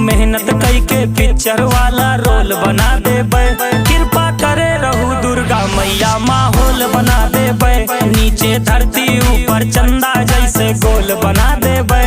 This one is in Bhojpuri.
मेहनत कई के पिक्चर वाला रोल बना देबे। कृपा करे रहू दुर्गा मैया माहौल बना देबे। नीचे धरती ऊपर चंदा जैसे गोल बना देबे।